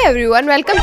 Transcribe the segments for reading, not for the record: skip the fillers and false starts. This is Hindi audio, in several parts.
Everyone, welcome.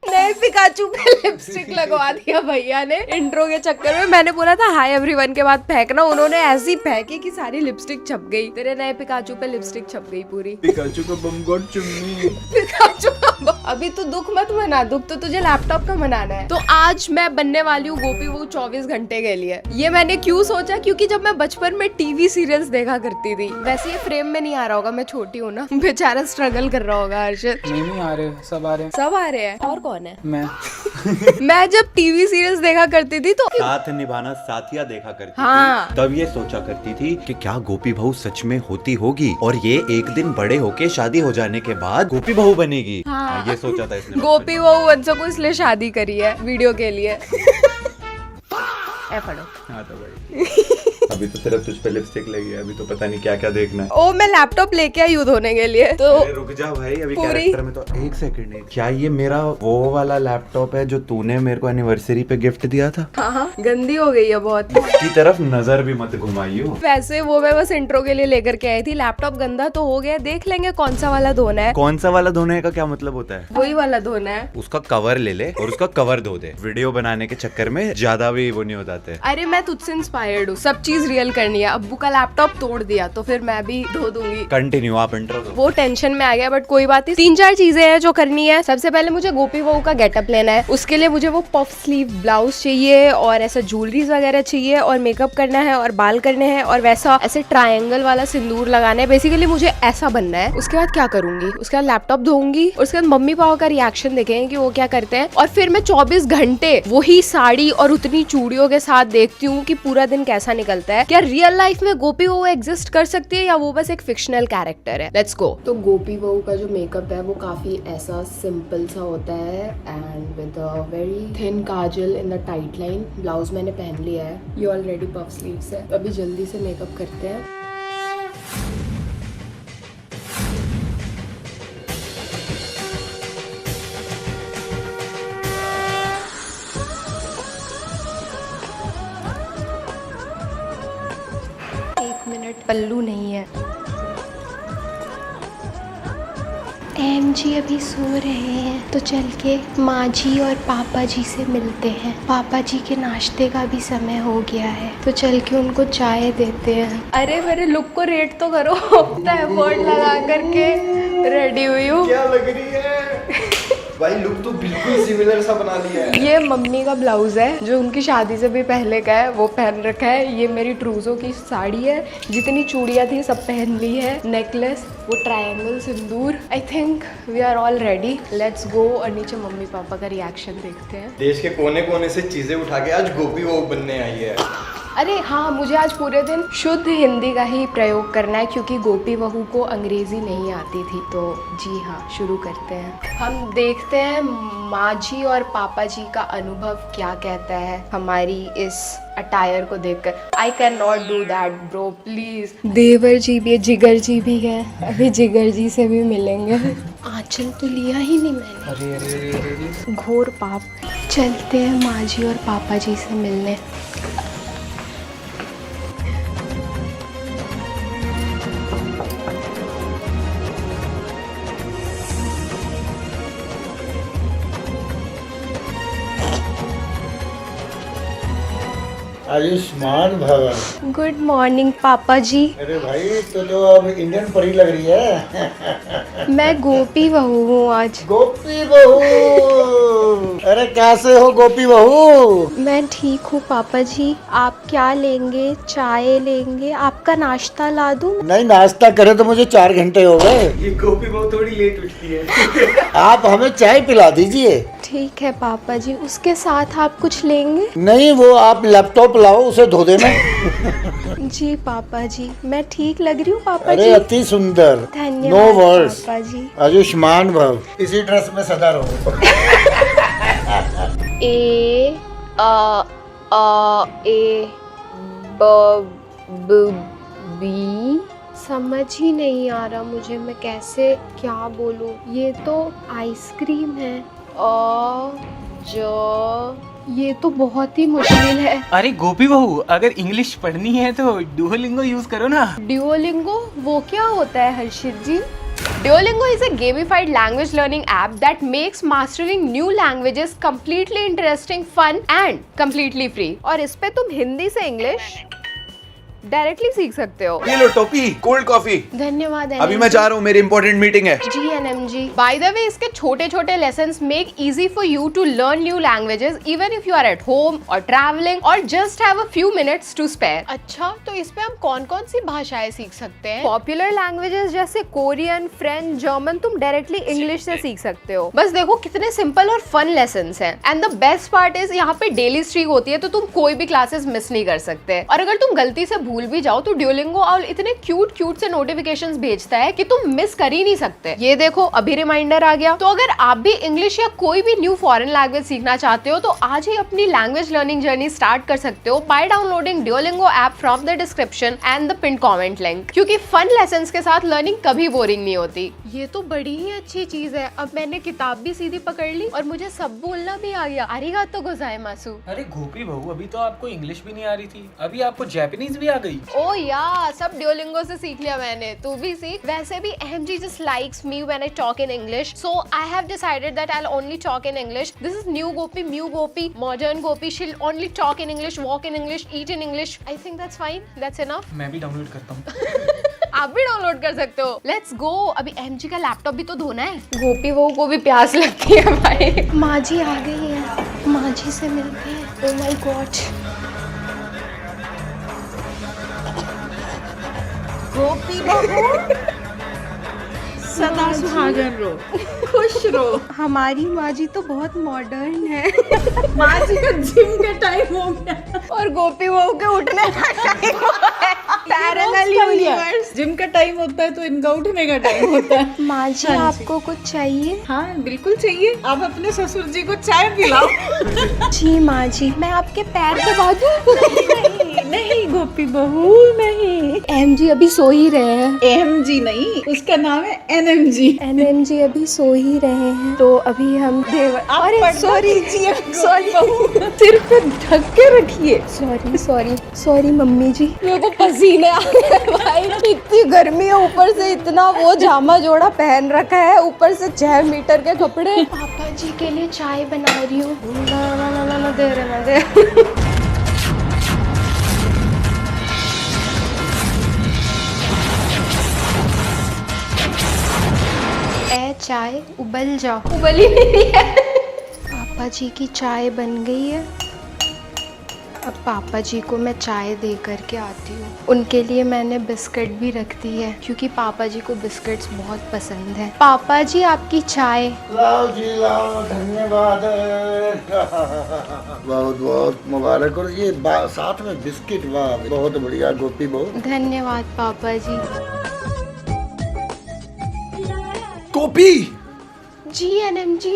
नए पिकाचू पे लिपस्टिक लगवा दिया भैया ने इंट्रो के चक्कर में। मैंने बोला था हाय एवरीवन के बाद फेंकना, उन्होंने ऐसी फेंकी कि सारी लिपस्टिक छप गई। तेरे नए पिकाचू पे लिपस्टिक छप गई पूरी। पिकाचू का बम गॉड चुन्नी। पिकाचू का अभी तू दुख मत मना, दुख तो तुझे लैपटॉप का मनाना है। तो आज मैं बनने वाली हूँ गोपी बहू 24 घंटे के लिए। ये मैंने क्यों सोचा, क्योंकि जब मैं बचपन में टीवी सीरियल्स देखा करती थी, वैसे ये फ्रेम में नहीं आ रहा होगा, मैं छोटी हूँ ना, बेचारा स्ट्रगल कर रहा होगा हर्षित। नहीं आ रहे, सब आ रहे हैं। सब आ रहे हैं। और कौन है? मैं जब टीवी सीरियल्स देखा करती थी तो साथ निभाना साथिया देखा करती हाँ। थी, तब ये सोचा करती थी कि क्या गोपी बहू सच में होती होगी और ये एक दिन बड़े होके शादी हो जाने के बाद गोपी बहू बनेगी। हाँ। ये सोचा था इसने। गोपी बहू वंशों को इसलिए शादी करी है वीडियो के लिए। पढ़ो। हाँ तो भाई अभी तो सिर्फ तुझ पे लिपस्टिक लगी है, अभी तो पता नहीं क्या क्या देखना है। ओ मैं लैपटॉप लेके आई हूँ धोने के लिए तो रुक जा भाई, अभी कैरेक्टर में तो एक सेकंड है। क्या ये मेरा वो वाला लैपटॉप है जो तूने मेरे को एनिवर्सरी पे गिफ्ट दिया था? हाँ, गंदी हो गई है बहुत। इसकी तरफ नजर भी मत घुमाइयो। वैसे वो मैं बस इंट्रो के लिए लेकर के आई थी। लैपटॉप गंदा तो हो गया, देख लेंगे कौन सा वाला धोना है। कौन सा वाला धोने का क्या मतलब होता है? वही वाला धोना है। उसका कवर ले ले और उसका कवर धो दे। वीडियो बनाने के चक्कर में ज्यादा भी वो नहीं हो जाते। अरे मैं तुझसे इंस्पायर्ड हूँ, सब चीज रियल करनी है। अब्बू का लैपटॉप तोड़ दिया तो फिर मैं भी धो दूंगी। कंटिन्यू, आप इंट्रो दो। वो टेंशन में आ गया, बट कोई बात नहीं। 3-4 चीजें हैं जो करनी है। सबसे पहले मुझे गोपी बहू का गेटअप लेना है। उसके लिए मुझे वो पफ स्लीव ब्लाउज चाहिए और ऐसा ज्वेलरीज वगैरह चाहिए और मेकअप करना है और बाल करने हैं और वैसा ऐसे ट्रायंगल वाला सिंदूर लगाना है। बेसिकली मुझे ऐसा बनना है। उसके बाद क्या करूंगी, उसके बाद लैपटॉप धोऊंगी और उसके बाद मम्मी पापा का रिएक्शन देखेंगे कि वो क्या करते हैं। और फिर मैं 24 घंटे वही साड़ी और उतनी चूड़ियों के साथ देखती हूँ कि पूरा दिन कैसा निकलता है। क्या रियल लाइफ में गोपी बहू एग्जिस्ट कर सकती है या वो बस एक फिक्शनल कैरेक्टर है? Let's go. तो गोपी बहू का जो मेकअप है वो काफी ऐसा सिंपल सा होता है and with a very thin Kajal in the tight line. Blouse मैंने पहन लिया है, ये ऑलरेडी पफ स्लीव्स है। अभी जल्दी से मेकअप करते हैं। पल्लू नहीं है। जी अभी सो रहे हैं तो चल के माँ जी और पापा जी से मिलते हैं। पापा जी के नाश्ते का भी समय हो गया है तो चल के उनको चाय देते हैं। अरे मेरे लुक को रेट तो करो। इतना एफर्ट लगा करके रेडी हुई हूँ। क्या लग रही है भाई? लुक तो बिल्कुल सिमिलर सा बना लिया है। ये मम्मी का ब्लाउज है जो उनकी शादी से भी पहले का है, वो पहन रखा है। ये मेरी ट्रूजो की साड़ी है, जितनी चूड़ियाँ थी सब पहन ली है। नेकलेस, वो ट्रायंगल सिंदूर। I think we are all ready, let's go. और नीचे मम्मी पापा का रिएक्शन देखते हैं। देश के कोने कोने से चीजें उठा के आज गोपी बहू बनने आई है। अरे हाँ, मुझे आज पूरे दिन शुद्ध हिंदी का ही प्रयोग करना है क्योंकि गोपी बहू को अंग्रेजी नहीं आती थी। तो जी हाँ, शुरू करते हैं। हम देखते हैं माँ जी और पापा जी का अनुभव क्या कहता है हमारी इस अटायर को देखकर। I can not do that bro, please. देवर जी भी है, जिगर जी भी है, अभी जिगर जी से भी मिलेंगे। आंचल तो लिया ही नहीं मैंने। अरे अरे अरे अरे घोर पाप। चलते हैं माँ जी और पापा जी से मिलने। आयुष्मान भवन। गुड मॉर्निंग पापा जी। अरे भाई तो अब इंडियन परी लग रही है। मैं गोपी बहू हूँ आज। गोपी बहू? अरे कैसे हो गोपी बहू? मैं ठीक हूँ पापा जी। आप क्या लेंगे? चाय लेंगे? आपका नाश्ता ला दूँ? नहीं, नाश्ता करे तो मुझे 4 घंटे हो गए। ये गोपी बहू थोड़ी लेट उठती है। आप हमें चाय पिला दीजिए। ठीक है पापा जी। उसके साथ आप कुछ लेंगे? नहीं, वो आप लैपटॉप लाओ, उसे धो देना। जी पापा जी, मैं ठीक लग रही हूँ पापा अरे जी? अति सुंदर। धन्यवाद नो वर्ड्स। पापा जी। आयुष्मान भव। इसी ड्रेस में सदा रहो। ए बी समझ ही नहीं आ रहा मुझे, मैं कैसे क्या बोलूं। ये तो आइसक्रीम है। ये तो बहुत ही मुश्किल है। अरे गोपी बहू, अगर इंग्लिश पढ़नी है तो डुओलिंगो यूज करो ना। ड्यूओलिंगो वो क्या होता है हर्षित जी? Duolingo is a gamified language learning app that makes mastering new languages completely interesting, fun and completely free. और इस पे तुम हिंदी से इंग्लिश डायरेक्टली सीख सकते हो। ये लो टोपी, कोल्ड कॉफी। धन्यवाद। अभी मैं जा रहा हूँ, मेरी इंपॉर्टेंट मीटिंग है। जी NMG। बाय द वे, इसके छोटे छोटे lessons make easy for you to learn new languages even if you are at home or travelling or just have a few minutes to spare. अच्छा, तो इस पे हम कौन कौन सी भाषाएं सीख सकते हैं? पॉपुलर लैंग्वेजेस जैसे कोरियन, फ्रेंच, जर्मन तुम डायरेक्टली इंग्लिश से सीख सकते हो। बस देखो कितने सिंपल और फन लेसन्स हैं। And the best part is यहाँ पे डेली स्ट्रीक होती है, तो तुम कोई भी क्लासेस मिस नहीं कर सकते। और अगर तुम गलती से भूल भी जाओ तो ड्यूलिंगो और इतने क्यूट से नोटिफिकेशंस भेजता है कि तुम मिस कर ही नहीं सकते। ये देखो अभी रिमाइंडर आ गया। तो अगर आप भी इंग्लिश या कोई भी न्यू फॉरेन लैंग्वेज सीखना चाहते हो तो आज ही अपनी लैंग्वेज लर्निंग जर्नी स्टार्ट कर सकते हो by downloading Duolingo app from the description and the pin comment link, क्योंकि फन लेसन्स के साथ लर्निंग कभी बोरिंग नहीं होती। ये तो बड़ी ही अच्छी चीज है। अब मैंने किताब भी सीधी पकड़ ली और मुझे सब बोलना भी आ गया। आरिगातो गोजाइमासु। अरे गोपी बहू, अभी तो आपको इंग्लिश भी नहीं आ रही थी, अभी आपको जापानीज भी आ गई। ओ या, सब ड्यूलिंगो से सीख लिया मैंने। तू भी सीख। वैसे भी AMG just likes me when I talk in English, so I have decided that I'll only talk in English. This is new Gopi, modern Gopi. She'll only talk in English, walk in English, eat in English. I think that's fine. That's enough. मैं भी डाउनलोड करता हूँ। आप भी डाउनलोड कर सकते हो। Let's go. अभी AMG का लैपटॉप भी तो धोना है। गोपी बहू को भी प्यास लगती है भाई। माँ जी आ गई है, माँ जी से मिलते हैं। Oh my God. गोपी बहू सदा सुहागन रहो, खुश रहो। हमारी माँ जी तो बहुत मॉडर्न है। माँ जी का जिम का टाइम हो गया और गोपी बहू के उठने का टाइम हो गया। Parallel universe. जिम का टाइम होता है तो इनका उठने का टाइम होता है। माँ जी आपको कुछ चाहिए? हाँ बिल्कुल चाहिए। आप अपने ससुर जी को चाय पिलाओ। जी माँ जी, मैं आपके पैर दबा दूं? नहीं गोपी बहू नहीं। AMG अभी सो ही रहे हैं। AMG नहीं, उसका नाम है NMG। NMG अभी सो ही रहे हैं, तो अभी हम अरे सॉरी सिर पे ढक के रखिए। सॉरी मम्मी जी, मेरे को पसीने आ रहे हैं भाई। इतनी गर्मी है, ऊपर से इतना वो जामा जोड़ा पहन रखा है, ऊपर से 6 मीटर के कपड़े। पापा जी के लिए चाय बना रही हूँ। ना दे। चाय उबल जाओ। उबल ही नहीं है। पापा जी की चाय बन गई है। अब पापा जी को मैं चाय दे करके आती हूँ। उनके लिए मैंने बिस्किट भी रख दी है, क्योंकि पापा जी को बिस्किट्स बहुत पसंद है। पापा जी आपकी चाय। लाओ जी लाओ, धन्यवाद। बहुत बहुत मुबारक। और ये साथ में बिस्किट, वाह बहुत बढ़िया गोपी बहू। धन्यवाद पापा जी। गोपी, जी NMG।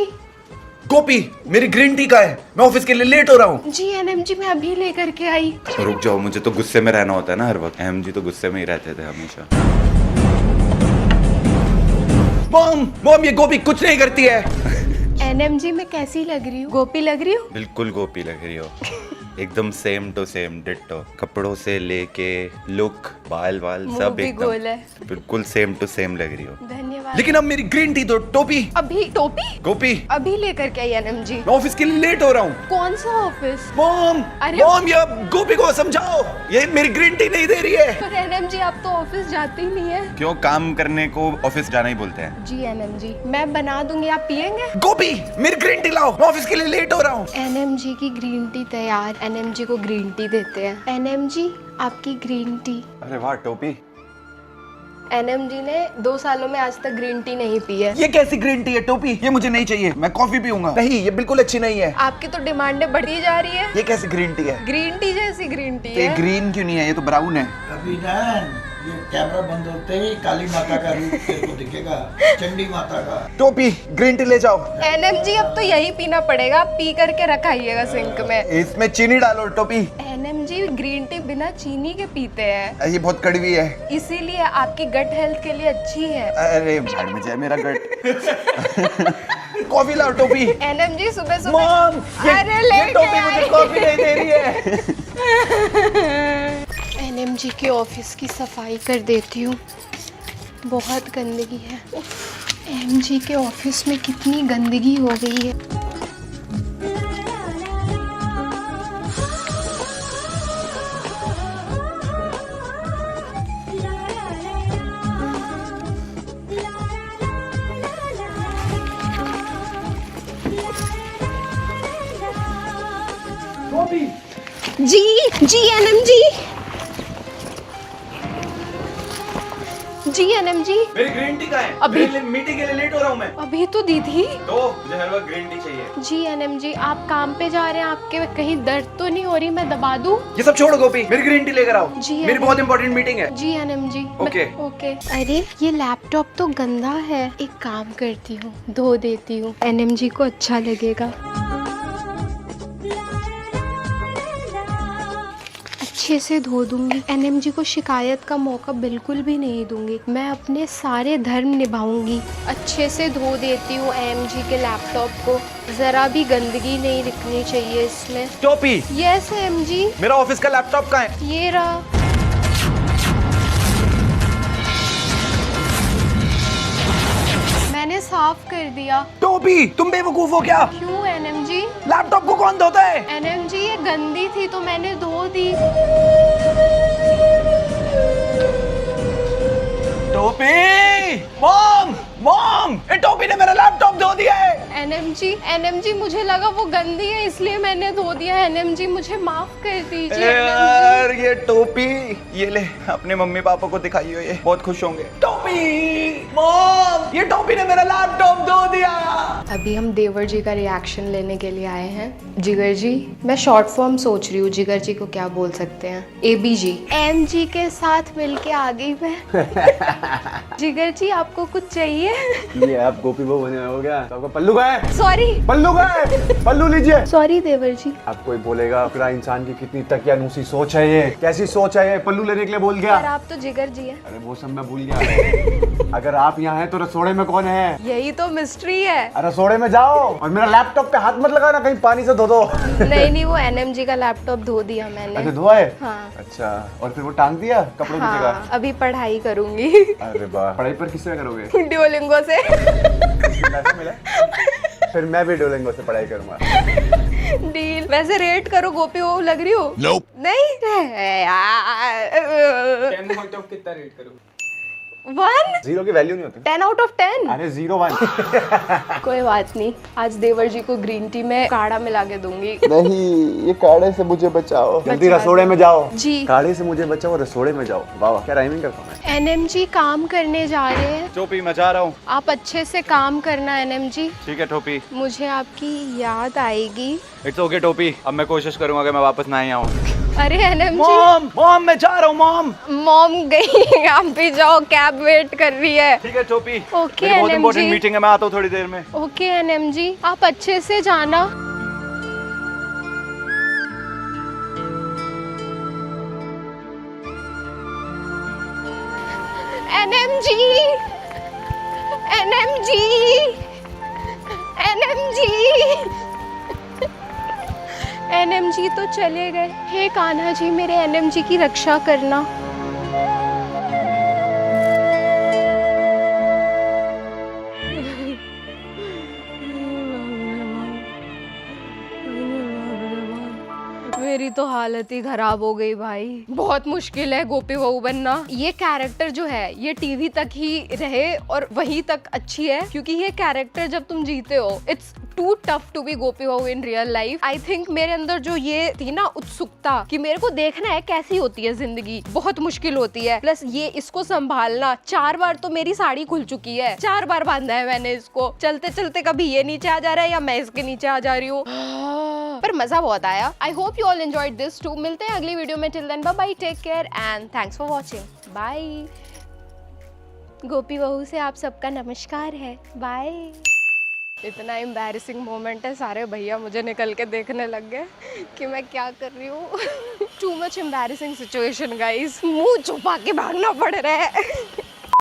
गोपी, मेरी ग्रीन टी का है, मैं ऑफिस के लिए लेट हो रहा हूँ। जी NMG, मैं अभी लेकर के आई। रुक जाओ, मुझे तो गुस्से में रहना होता है ना हर वक्त। AMG तो गुस्से में ही रहते थे हमेशा। मॉम ये गोपी कुछ नहीं करती है। NMG में कैसी लग रही हूँ? गोपी लग रही हूँ? बिल्कुल गोपी लग रही हो, एकदम सेम टू सेम डिट्टो। कपड़ों से लेके लुक, बाल सब एकदम गोल है। बिल्कुल सेम टू सेम लग रही हो। धन्यवाद। लेकिन अब मेरी ग्रीन टी दो। टोपी। अभी टोपी? गोपी अभी लेकर के आई NMG। मैं ऑफिस के लिए लेट हो रहा हूँ। कौन सा ऑफिस? मॉम ये गोपी को समझाओ, ये मेरी ग्रीन टी नहीं दे रही है। पर NMG आप तो ऑफिस जाते ही नहीं है। क्यों, काम करने को ऑफिस जाना ही बोलते हैं। जी NMG, मैं बना दूंगी, आप पियेंगे? गोपी मेरी ग्रीन टी लाओ, मैं ऑफिस के लिए लेट हो रहा हूँ। NMG की ग्रीन टी तैयार। NMG को ग्रीन टी देते हैं। NMG आपकी ग्रीन टी। अरे वाह टोपी। NMG ने 2 सालों में आज तक ग्रीन टी नहीं पी है। ये कैसी ग्रीन टी है टोपी? ये मुझे नहीं चाहिए, मैं कॉफी पीऊंगा। नहीं, ये बिल्कुल अच्छी नहीं है। आपकी तो डिमांडें बढ़ती जा रही है। ये कैसी ग्रीन टी है? ग्रीन टी जैसी ग्रीन टी ये है। ग्रीन क्यों नहीं है, ये तो ब्राउन है। अभी ना ये कैमरा बंद होते ही काली माता का रूप तेरे को दिखेगा, चंडी माता का। टोपी ग्रीन टी ले जाओ। NMG अब तो यही पीना पड़ेगा, पी करके रखाइएगा सिंक में। इसमें चीनी डालो टोपी। NMG ग्रीन टी बिना चीनी के पीते हैं, ये बहुत कड़वी है, इसीलिए आपकी गट हेल्थ के लिए अच्छी है। अरे भाड़ में जाए मेरा गट। कॉफी लाओ टोपी। NMG सुबह मॉम, अरे ये टोपी मुझे कॉफी नहीं दे रही है। NMG के ऑफिस की सफाई कर देती हूँ। बहुत गंदगी है। एमजी के ऑफिस में कितनी गंदगी हो गई है। जी एनएमजी, जी एनएमजी, मेरी ग्रीन टी कहाँ है? अभी मीटिंग के लिए लेट हो रहा हूँ मैं। अभी तो दी थी। तो मुझे हर वक्त ग्रीन टी चाहिए। जी एनएमजी, आप काम पे जा रहे हैं, आपके कहीं दर्द तो नहीं हो रही? मैं दबा दूं? ये सब छोड़ो गोपी, मेरी ग्रीन टी लेकर आओ। जी मेरी बहुत इंपॉर्टेंट मीटिंग है। जी एनएमजी। ओके। ओके। अरे ये लैपटॉप तो गंदा है, एक काम करती हूँ, धो देती हूँ, एनएमजी को अच्छा लगेगा। अच्छे से धो दूंगी, एनएमजी को शिकायत का मौका बिल्कुल भी नहीं दूंगी। मैं अपने सारे धर्म निभाऊंगी। अच्छे से धो देती हूँ एमजी के लैपटॉप को, जरा भी गंदगी नहीं दिखनी चाहिए इसमें। टोपी, यस एमजी। मेरा ऑफिस का लैपटॉप कहाँ है? ये रहा। मैंने साफ कर दिया। टोपी, तुम बेवकूफ हो क्या? क्यों एनएमजी? लैपटॉप को कौन धोता है? एनएमजी ये गंदी थी तो मैंने धो दी। टोपी, मॉम, मॉम, ये टोपी ने मेरा लैपटॉप धो दिया है। एनएमजी मुझे लगा वो गंदी है इसलिए मैंने धो दिया। एनएमजी मुझे माफ कर दीजिए। यार ये टोपी, ये ले अपने मम्मी पापा को दिखाइए, ये बहुत खुश होंगे। टोपी, मॉम, ये टोपी ने मेरा लैपटॉप धो दिया। अभी हम देवर जी का रिएक्शन लेने के लिए आए हैं। जिगर जी, मैं शॉर्ट फॉर्म सोच रही हूँ, जिगर जी को क्या बोल सकते हैं? एबीजी। एमजी के साथ मिलके आ गई मैं। जिगर जी आपको कुछ चाहिए? ये आप गोपी बहू बने हो क्या? तो आपका पल्लू का है? सॉरी। पल्लू का है? पल्लू लीजिए। सॉरी देवर जी। आप कोई बोलेगा फिर इंसान की कितनी तकियानूसी सोच है, ये कैसी सोच है? ये पल्लू लेने के लिए बोल गया। पर आप तो जिगर जी हैं। अरे वो सब मैं भूल गया। अगर आप यहाँ हैं तो रसोड़े में कौन है? यही तो मिस्ट्री है। रसोड़े में जाओ और मेरा लैपटॉप पे हाथ मत लगाना, कहीं पानी से धो दो। नहीं वो एनएमजी का लैपटॉप धो दिया मैंने। अच्छा धोआ है? हाँ। अच्छा, और फिर वो टांग दिया कपड़ों की जगह? हाँ, अभी पढ़ाई करूंगी। अरे वाह, पढ़ाई पर किससे करोगे? ड्यूलिंगो से। पैसा मिला? फिर मैं भी डोलेंगो से पढ़ाई करूंगा। डील। वैसे रेट करो, गोपी वो लग रही हो? नहीं यार। 10 आउट ऑफ कितना रेट करो? 1। 0 की वैल्यू नहीं होती। 10 आउट ऑफ 10। अरे 0 1। कोई बात नहीं, आज देवर जी को ग्रीन टी में काढ़ा मिला के दूंगी। नहीं, ये काढ़े से मुझे बचाओ। जल्दी रसोड़े में जाओ। जी। काढ़े से मुझे बचाओ, रसोड़े में जाओ। वाह क्या राइमिंग करता हूँ मैं। एनएमजी काम करने जा रहे हैं। टोपी, मैं जा रहा हूँ। आप अच्छे से काम करना एनएमजी। ठीक है टोपी। मुझे आपकी याद आएगी। इट्स ओके टोपी, अब मैं कोशिश करूंगा कि मैं वापस ना ही आऊँ। अरे एनएमजी। मॉम, मॉम, मैं जा रहा हूँ मॉम। मॉम गई, आप भी जाओ, कैब वेट कर रही है। ठीक है टोपी। ओके मेरी बहुत एनएमजी। इंपॉर्टेंट मीटिंग है, मैं आता हूँ थोड़ी देर में। ओके एनएमजी, आप अच्छे से जाना। एनएमजी, एनएमजी, एनएमजी, एनएमजी तो चले गए। हे कान्हा जी, मेरे एनएमजी की रक्षा करना। मेरी तो हालत ही खराब हो गई भाई। बहुत मुश्किल है गोपी बहू बनना। ये कैरेक्टर जो है ये टीवी तक ही रहे और वहीं तक अच्छी है, क्योंकि ये कैरेक्टर जब तुम जीते हो, it's too tough to be Gopi Bahu in real life. I think मेरे अंदर जो ये थी ना उत्सुकता कि मेरे को देखना है कैसी होती है जिंदगी, बहुत मुश्किल होती है। प्लस ये इसको संभालना, 4 बार तो मेरी साड़ी खुल चुकी है, 4 बार बांधा है मैंने इसको। चलते चलते कभी ये नीचे आ जा रहा है या मैं इसके नीचे आ जा रही हूँ। पर मजा बहुत आया। I hope you all enjoyed this too. मिलते हैं अगली वीडियो में। Till then bye bye, take care and thanks for watching. Bye. Gopi Bahu से आप सबका नमस्कार है। बाय। इतना एम्बैरेसिंग मोमेंट है, सारे भैया मुझे निकल के देखने लग गए कि मैं क्या कर रही हूँ। Too much embarrassing situation guys, मुंह छुपा के भागना पड़ रहा है।